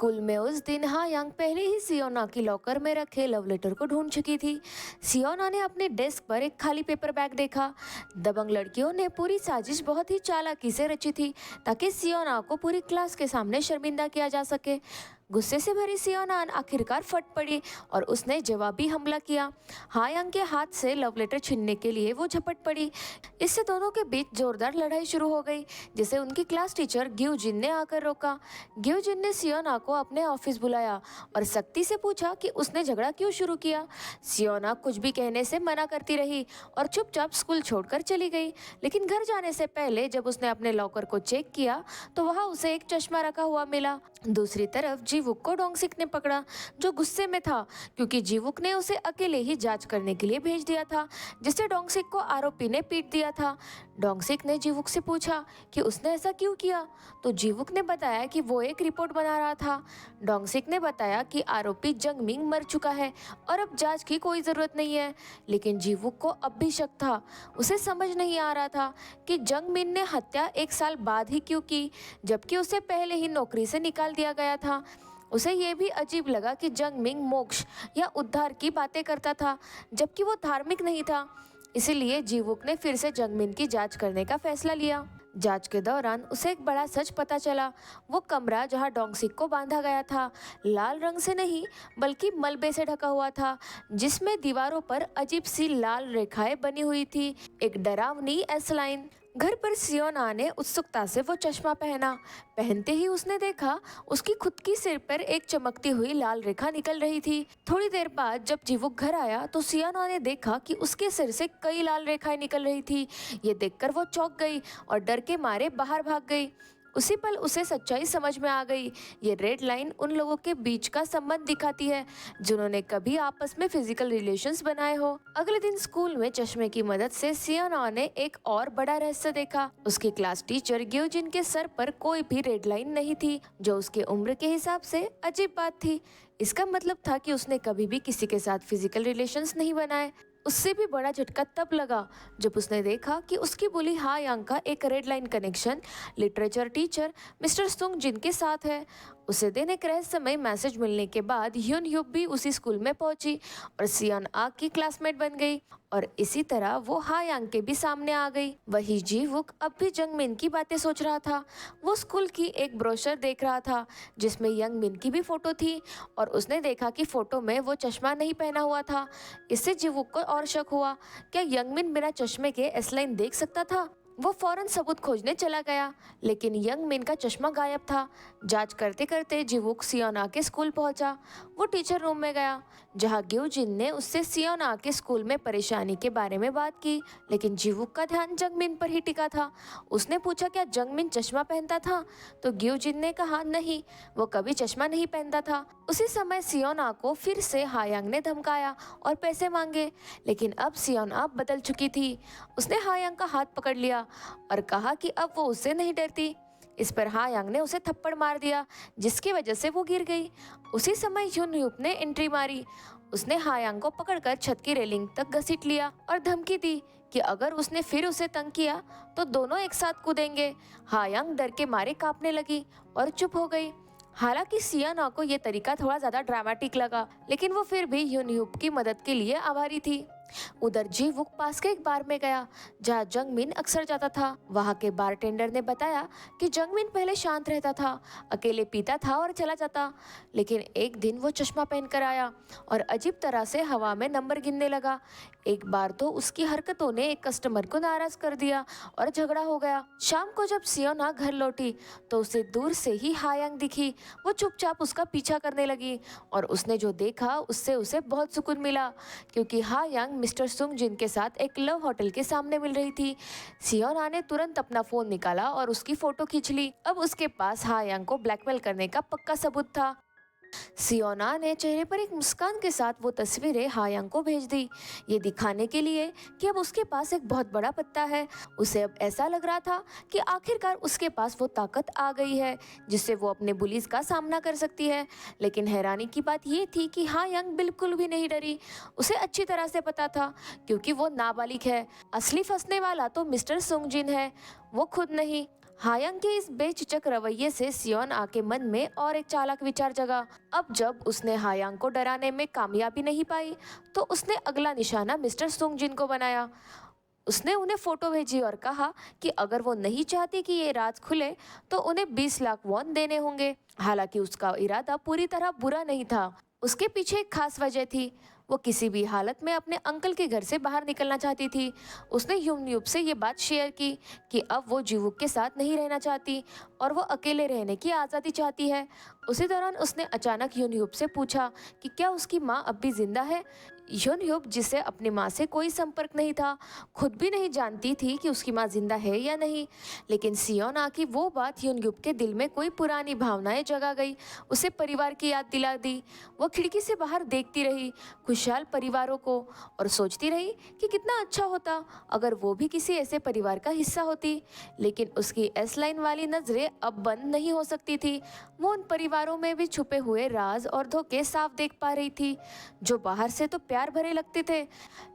School में उस दिन हा यांग पहले ही सियोना की लॉकर में रखे लव लेटर को ढूंढ चुकी थी। सियोना ने अपने डेस्क पर एक खाली पेपर बैग देखा। दबंग लड़कियों ने पूरी साजिश बहुत ही चालाकी से रची थी ताकि सियोना को पूरी क्लास के सामने शर्मिंदा किया जा सके। गुस्से से भरी सियोना आखिरकार फट पड़ी और उसने जवाबी हमला किया। हा यांग के हाथ से लव लेटर छीनने के लिए वो झपट पड़ी। इससे दोनों के बीच जोरदार लड़ाई शुरू हो गई, जिसे उनकी क्लास टीचर ग्यू जिन ने आकर रोका। ग्यू जिन ने सियोना को अपने ऑफिस बुलाया और सख्ती से पूछा कि उसने झगड़ा क्यों शुरू किया। सियोना कुछ भी कहने से मना करती रही और चुपचाप स्कूल छोड़कर चली गई। लेकिन घर जाने से पहले जब उसने अपने लॉकर को चेक किया तो वहाँ उसे एक चश्मा रखा हुआ मिला। दूसरी तरफ जीवुक को डोंगसिक ने पकड़ा, जो गुस्से में था क्योंकि जीवुक ने उसे अकेले ही जांच करने के लिए भेज दिया था, जिससे डोंगसिक को आरोपी ने पीट दिया था। डोंगसिक ने जीवुक से पूछा कि उसने ऐसा क्यों किया, तो जीवुक ने बताया कि वो एक रिपोर्ट बना रहा था। डोंगसिक ने बताया कि आरोपी जंगमिंग मर चुका है और अब जांच की कोई जरूरत नहीं है। लेकिन जीवुक को अब भी शक था। उसे समझ नहीं आ रहा था कि जंगमिन ने हत्या 1 साल बाद ही क्यों की, जबकि उसे पहले ही नौकरी से निकाल दिया गया था। उसे ये भी अजीब लगा कि जंगमिंग मोक्ष या उद्धार की बातें करता था, जबकि वो धार्मिक नहीं था। इसीलिए जीवुक ने फिर से जंगमिन की जांच करने का फैसला लिया। जांच के दौरान उसे एक बड़ा सच पता चला। वो कमरा जहां डोंगसिक को बांधा गया था लाल रंग से नहीं बल्कि मलबे से ढका हुआ था, जिसमें दीवारों पर अजीब सी लाल रेखाएं बनी हुई थी, एक डरावनी एस लाइन। घर पर सियोना ने उत्सुकता से वो चश्मा पहना। पहनते ही उसने देखा उसकी खुद की सिर पर एक चमकती हुई लाल रेखा निकल रही थी। थोड़ी देर बाद जब जीवुक घर आया तो सियोना ने देखा कि उसके सिर से कई लाल रेखाएं निकल रही थी। ये देखकर वो चौंक गई और डर के मारे बाहर भाग गई। उसी पल उसे सच्चाई समझ में आ गई। ये रेड लाइन उन लोगों के बीच का संबंध दिखाती है जिन्होंने कभी आपस में फिजिकल रिलेशंस बनाए हो। अगले दिन स्कूल में चश्मे की मदद से सियोना ने एक और बड़ा रहस्य देखा। उसकी क्लास टीचर ग्योजिन के सर पर कोई भी रेड लाइन नहीं थी, जो उसके उम्र के हिसाब से अजीब बात थी। इसका मतलब था कि उसने कभी भी किसी के साथ फिजिकल रिलेशंस नहीं बनाए। उससे भी बड़ा झटका तब लगा जब उसने देखा कि उसकी बुली हा यांग का एक red line connection literature teacher mister सुंग जिन के साथ है। उसे दिन एक रहस्यमय मैसेज मिलने के बाद ह्यून ह्यूब भी उसी स्कूल में पहुंची और सियोन आ की क्लासमेट बन गई और इसी तरह वो हा यांग के भी सामने आ गई। वही जीवुक अब भी जंगमिन की बातें सोच रहा था। वो स्कूल की एक ब्रोशर देख रहा था जिसमें यंग मिन की भी फोटो थी और उसने देखा कि फोटो में वो चश्मा नहीं पहना हुआ था। इससे जीवुक को और शक हुआ, क्या यंगमिन बिना चश्मे के एस लाइन देख सकता था? वो फौरन सबूत खोजने चला गया, लेकिन यंग मिन का चश्मा गायब था। जांच करते करते जीवुक सियोना के स्कूल पहुंचा। वो टीचर रूम में गया जहां ग्योजिन ने उससे सियोना के स्कूल में परेशानी के बारे में बात की, लेकिन जीवुक का ध्यान जंगमिन पर ही टिका था। उसने पूछा क्या जंगमिन चश्मा पहनता था, तो ग्योजिन ने कहा नहीं, वो कभी चश्मा नहीं पहनता था। उसी समय सियोना को फिर से हा यांग ने धमकाया और पैसे मांगे, लेकिन अब सियोना बदल चुकी थी। उसने हा यांग का हाथ पकड़ लिया और कहा कि अब वो उससे नहीं डरती। इस पर हा यांग ने उसे थप्पड़ मार दिया, जिसकी वजह से वो गिर गई। उसी समय ह्यून ह्यूप ने एंट्री मारी। उसने हा यांग को पकड़कर छत की रेलिंग तक घसीट लिया और धमकी दी कि अगर उसने फिर उसे तंग किया तो दोनों एक साथ कूदेंगे। हा यांग डर के मारे कांपने लगी और चुप हो गई। हालांकि सियोना को ये तरीका थोड़ा ज्यादा ड्रामेटिक लगा, लेकिन वो फिर भी ह्यून ह्यूप की मदद के लिए आभारी थी। उधर जीवुक पास के एक बार में गया जहाँ जंगमिन अक्सर जाता था। वहाँ के बारटेंडर ने बताया कि जंगमिन पहले शांत रहता था, अकेले पीता था और चला जाता, लेकिन एक दिन वो चश्मा पहनकर आया और अजीब तरह से हवा में नंबर गिनने लगा। एक बार तो उसकी हरकतों ने एक कस्टमर को नाराज कर दिया और झगड़ा हो गया। शाम को जब सियोना घर लौटी तो उसे दूर से ही हा यांग दिखी। वो चुपचाप उसका पीछा करने लगी और उसने जो देखा उससे उसे बहुत सुकून मिला, क्योंकि हा यांग मिस्टर सुंग जिन के साथ एक लव होटल के सामने मिल रही थी। सियोना ने तुरंत अपना फोन निकाला और उसकी फोटो खींच ली। अब उसके पास हा यांग को ब्लैकमेल करने का पक्का सबूत था। सियोना ने चेहरे पर एक मुस्कान के साथ वो तस्वीरें हा यांग को भेज दी, ये दिखाने के लिए कि अब उसके पास एक बहुत बड़ा पत्ता है। उसे अब ऐसा लग रहा था कि आखिरकार उसके पास वो ताकत आ गई है जिससे वो अपने बुलीज का सामना कर सकती है। लेकिन हैरानी की बात ये थी कि हा यांग बिल्कुल भी नहीं डरी। उसे अच्छी तरह से पता था, क्योंकि वो नाबालिग है। असली फंसने वाला तो मिस्टर सुंग जिन है, वो खुद नहीं। हायांग के इस बेझिझक रवैये से सियोन आ के मन में और एक चालाक विचार जगा। अब जब उसने हायांग को डराने में कामयाबी नहीं पाई तो उसने अगला निशाना मिस्टर सुंगजिन को बनाया। उसने उन्हें फोटो भेजी और कहा कि अगर वो नहीं चाहती कि ये राज खुले तो उन्हें 20 लाख वॉन देने होंगे। हालांकि उसका इरादा पूरी तरह बुरा नहीं था, उसके पीछे एक खास वजह थी। वो किसी भी हालत में अपने अंकल के घर से बाहर निकलना चाहती थी। उसने यूनयूब से ये बात शेयर की कि अब वो जीवुक के साथ नहीं रहना चाहती और वो अकेले रहने की आज़ादी चाहती है। उसी दौरान उसने अचानक यूनयूब से पूछा कि क्या उसकी माँ अब भी जिंदा है। यूनयूब, जिसे अपनी माँ से कोई संपर्क नहीं था, खुद भी नहीं जानती थी कि उसकी माँ जिंदा है या नहीं। लेकिन सियोन आ की वो बात यूनयूब के दिल में कोई पुरानी भावनाएं जगा गई, उसे परिवार की याद दिला दी। वो खिड़की से बाहर देखती रही खुशहाल परिवारों को और सोचती रही कि कितना अच्छा होता अगर वो भी किसी ऐसे परिवार का हिस्सा होती। लेकिन उसकी एस लाइन वाली नजरें अब बंद नहीं हो सकती थी। वो उन परिवारों में भी छुपे हुए राज और धोखे साफ देख पा रही थी, जो बाहर से तो प्यार भरे लगते थे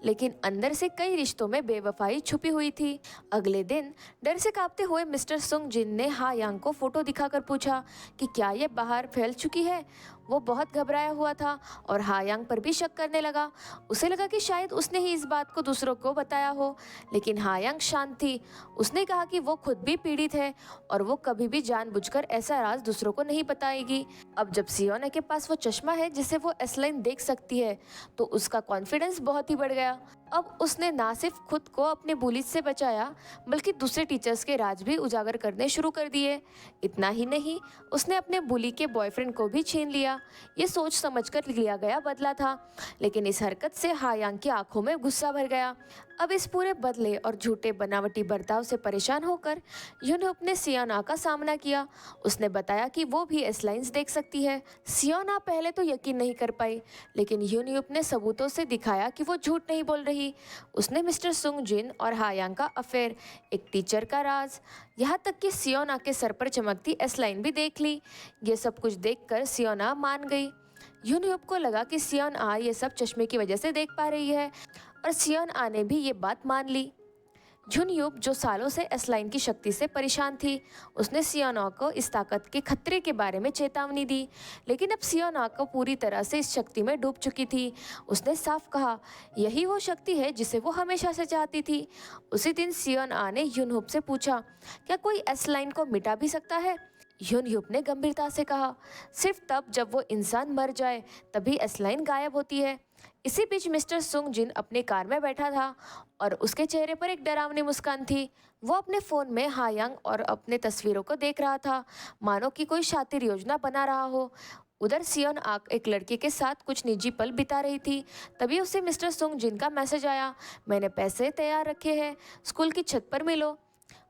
लेकिन अंदर से कई रिश्तों में बेवफाई छुपी हुई थी। अगले दिन डर से कांपते हुए मिस्टर सुंगजिन ने हायांग को फोटो दिखाकर पूछा कि क्या ये बाहर फैल चुकी है। वो बहुत घबराया हुआ था और हायांग पर भी शक करने लगा। उसे लगा कि शायद उसने ही इस बात को दूसरों को बताया हो, लेकिन हायांग शांत थी। उसने कहा कि वो खुद भी पीड़ित है और वो कभी भी जानबूझकर ऐसा राज दूसरों को नहीं बताएगी। अब जब सियोना के पास वो चश्मा है जिसे वो एसलाइन देख सकती है तो उसका कॉन्फिडेंस बहुत ही बढ़ गया। अब उसने ना सिर्फ खुद को अपने बुली से बचाया बल्कि दूसरे टीचर्स के राज भी उजागर करने शुरू कर दिए। इतना ही नहीं, उसने अपने बुली के बॉयफ्रेंड को भी छीन लिया। ये सोच समझकर लिया गया बदला था, लेकिन इस हरकत से हायांग की आंखों में गुस्सा भर गया। अब इस पूरे बदले और झूठे बनावटी बर्ताव से परेशान होकर यूनयूब ने सियोना का सामना किया। उसने बताया कि वो भी एस लाइन्स देख सकती है। सियोना पहले तो यकीन नहीं कर पाई, लेकिन यूनयूब ने सबूतों से दिखाया कि वो झूठ नहीं बोल रही। उसने मिस्टर सुंगजिन और हायांग का अफेयर, एक टीचर का राज, यहाँ तक कि सियोना के सर पर चमकती एस लाइन भी देख ली। ये सब कुछ देखकर सियोना मान गई। यूनयूब को लगा कि सियोन आ ये सब चश्मे की वजह से देख पा रही है और सियोन आ ने भी ये बात मान ली। यूनयूब, जो सालों से एस लाइन की शक्ति से परेशान थी, उसने सियोना को इस ताकत के खतरे के बारे में चेतावनी दी। लेकिन अब सियोना को पूरी तरह से इस शक्ति में डूब चुकी थी। उसने साफ कहा, यही वो शक्ति है जिसे वो हमेशा से चाहती थी। उसी दिन सियोन आ ने यूनयूब से पूछा, क्या कोई एस लाइन को मिटा भी सकता है? यूनयूब ने गंभीरता से कहा, सिर्फ तब जब वो इंसान मर जाए तभी एस लाइन गायब होती है। इसी बीच मिस्टर सुंगजिन अपनी कार में बैठा था और उसके चेहरे पर एक डरावनी मुस्कान थी। वो अपने फ़ोन में हायांग और अपने तस्वीरों को देख रहा था, मानो कि कोई शातिर योजना बना रहा हो। उधर सियोन आक एक लड़के के साथ कुछ निजी पल बिता रही थी। तभी उसे मिस्टर सुंगजिन का मैसेज आया, मैंने पैसे तैयार रखे हैं, स्कूल की छत पर मिलो।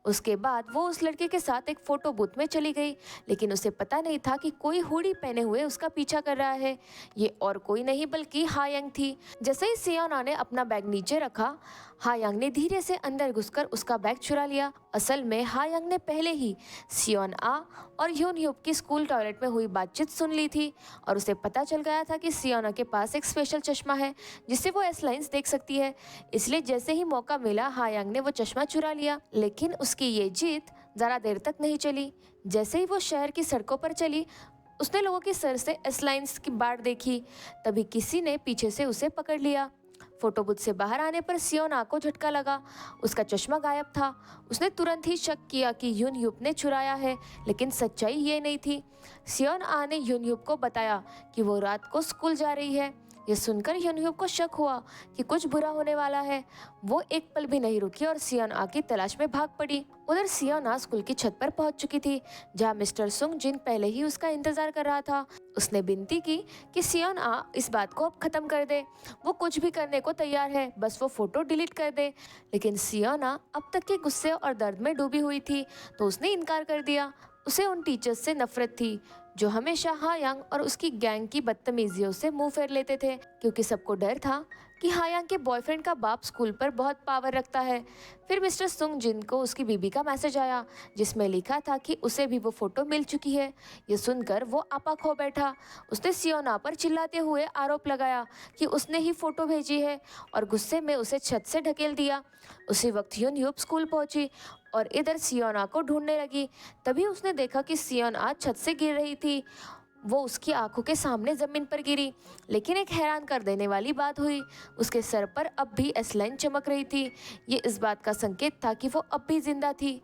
उसके बाद वो उस लड़के के साथ एक फोटो बूथ में चली गई, लेकिन उसे पता नहीं था कि कोई हुडी पहने हुए उसका पीछा कर रहा है। ये और कोई नहीं बल्कि हायांग थी। जैसे ही सियोना ने अपना बैग नीचे रखा, हायांग ने धीरे से अंदर घुसकर उसका बैग चुरा लिया। असल में हायांग ने पहले ही सियोन आ और यूनयूब की स्कूल टॉयलेट में हुई बातचीत सुन ली थी और उसे पता चल गया था कि सियोना के पास एक स्पेशल चश्मा है जिससे वो एस लाइन्स देख सकती है। इसलिए जैसे ही मौका मिला हायांग ने वो चश्मा चुरा लिया। लेकिन उसकी ये जीत ज़रा देर तक नहीं चली। जैसे ही वो शहर की सड़कों पर चली, उसने लोगों के सर से एस लाइन्स की बाढ़ देखी। तभी किसी ने पीछे से उसे पकड़ लिया। फोटो बूथ से बाहर आने पर सियोना को झटका लगा, उसका चश्मा गायब था। उसने तुरंत ही शक किया कि यूनयूब ने चुराया है, लेकिन सच्चाई ये नहीं थी। सियोन आ ने यूनयूब को बताया कि वो रात को स्कूल जा रही है। ये सुनकर यूनयूब को शक हुआ कि कुछ बुरा होने वाला है। वो एक पल भी नहीं रुकी और सियोन आ की तलाश में भाग पड़ी। उधर सियोन आ स्कूल की छत पर पहुंच चुकी थी, जहां मिस्टर सुंगजिन पहले ही उसका इंतजार कर रहा था। उसने विनती की कि सियोन आ इस बात को अब खत्म कर दे। वो कुछ भी करने को तैयार है, बस वो फोटो डिलीट कर दे। लेकिन सियोन आ अब तक के गुस्से और दर्द में डूबी हुई थी, तो उसने इनकार कर दिया। उसे उन टीचर्स से नफरत थी जो हमेशा हायांग और उसकी गैंग की बदतमीजियों से मुंह फेर लेते थे। क्योंकि सबको डर था कि हायांग के बॉयफ्रेंड का बाप स्कूल पर बहुत पावर रखता है। फिर मिस्टर सुंग जिन को उसकी बीबी का मैसेज आया जिसमें लिखा था कि उसे भी वो फोटो मिल चुकी है। ये सुनकर वो आपा खो बैठा। उसने सियोना पर चिल्लाते हुए आरोप लगाया कि उसने ही फोटो भेजी है और गुस्से में उसे छत से ढकेल दिया। उसी वक्त ह्यून यूप स्कूल पहुंची और इधर सियोना को ढूंढने लगी। तभी उसने देखा कि सियोना छत से गिर रही थी। वो उसकी आंखों के सामने जमीन पर गिरी। लेकिन एक हैरान कर देने वाली बात हुई, उसके सर पर अब भी एस लाइन चमक रही थी। ये इस बात का संकेत था कि वो अब भी जिंदा थी।